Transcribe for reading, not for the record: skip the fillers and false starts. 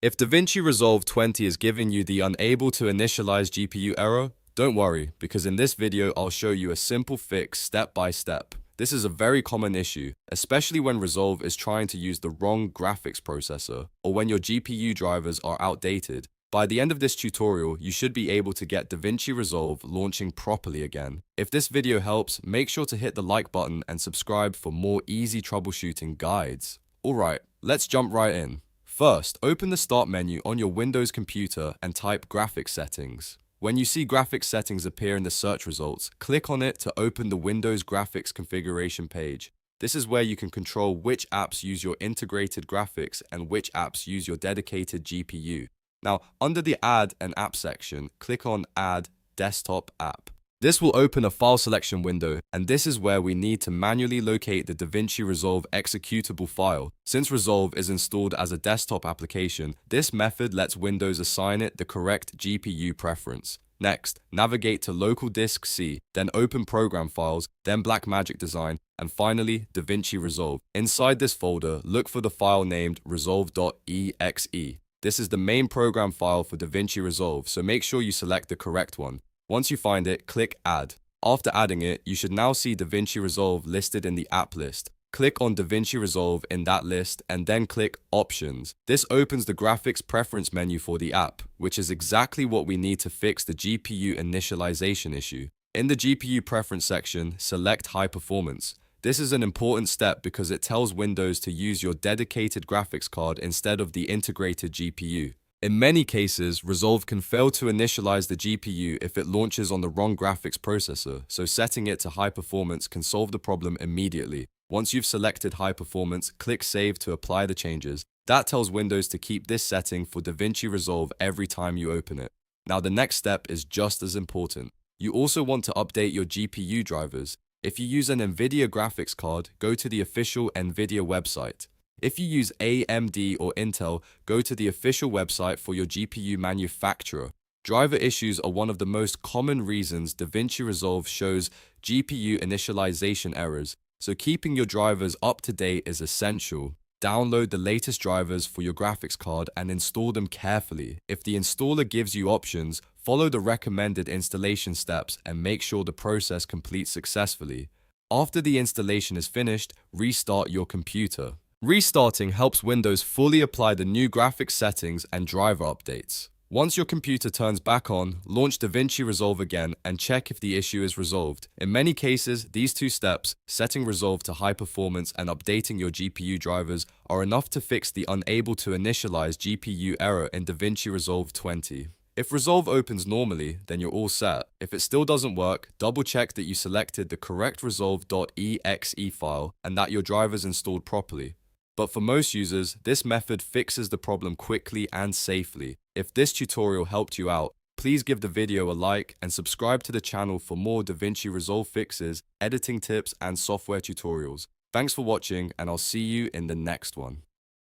If DaVinci Resolve 20 is giving you the unable to initialize GPU error, don't worry, because in this video I'll show you a simple fix step by step. This is a very common issue, especially when Resolve is trying to use the wrong graphics processor, or when your GPU drivers are outdated. By the end of this tutorial, you should be able to get DaVinci Resolve launching properly again. If this video helps, make sure to hit the like button and subscribe for more easy troubleshooting guides. Alright, let's jump right in. First, open the Start menu on your Windows computer and type Graphics Settings. When you see Graphics Settings appear in the search results, click on it to open the Windows Graphics Configuration page. This is where you can control which apps use your integrated graphics and which apps use your dedicated GPU. Now, under the Add an App section, click on Add Desktop App. This will open a file selection window, and this is where we need to manually locate the DaVinci Resolve executable file. Since Resolve is installed as a desktop application, this method lets Windows assign it the correct GPU preference. Next, navigate to Local Disk C, then open Program Files, then Blackmagic Design, and finally DaVinci Resolve. Inside this folder, look for the file named Resolve.exe. This is the main program file for DaVinci Resolve, so make sure you select the correct one. Once you find it, click Add. After adding it, you should now see DaVinci Resolve listed in the app list. Click on DaVinci Resolve in that list and then click Options. This opens the graphics preference menu for the app, which is exactly what we need to fix the GPU initialization issue. In the GPU preference section, select High Performance. This is an important step because it tells Windows to use your dedicated graphics card instead of the integrated GPU. In many cases, Resolve can fail to initialize the GPU if it launches on the wrong graphics processor, so setting it to high performance can solve the problem immediately. Once you've selected high performance, click Save to apply the changes. That tells Windows to keep this setting for DaVinci Resolve every time you open it. Now the next step is just as important. You also want to update your GPU drivers. If you use an NVIDIA graphics card, go to the official NVIDIA website. If you use AMD or Intel, go to the official website for your GPU manufacturer. Driver issues are one of the most common reasons DaVinci Resolve shows GPU initialization errors, so keeping your drivers up to date is essential. Download the latest drivers for your graphics card and install them carefully. If the installer gives you options, follow the recommended installation steps and make sure the process completes successfully. After the installation is finished, restart your computer. Restarting helps Windows fully apply the new graphics settings and driver updates. Once your computer turns back on, launch DaVinci Resolve again and check if the issue is resolved. In many cases, these two steps, setting Resolve to high performance and updating your GPU drivers, are enough to fix the unable to initialize GPU error in DaVinci Resolve 20. If Resolve opens normally, then you're all set. If it still doesn't work, double check that you selected the correct Resolve.exe file and that your drivers installed properly. But for most users, this method fixes the problem quickly and safely. If this tutorial helped you out, please give the video a like and subscribe to the channel for more DaVinci Resolve fixes, editing tips, and software tutorials. Thanks for watching, and I'll see you in the next one.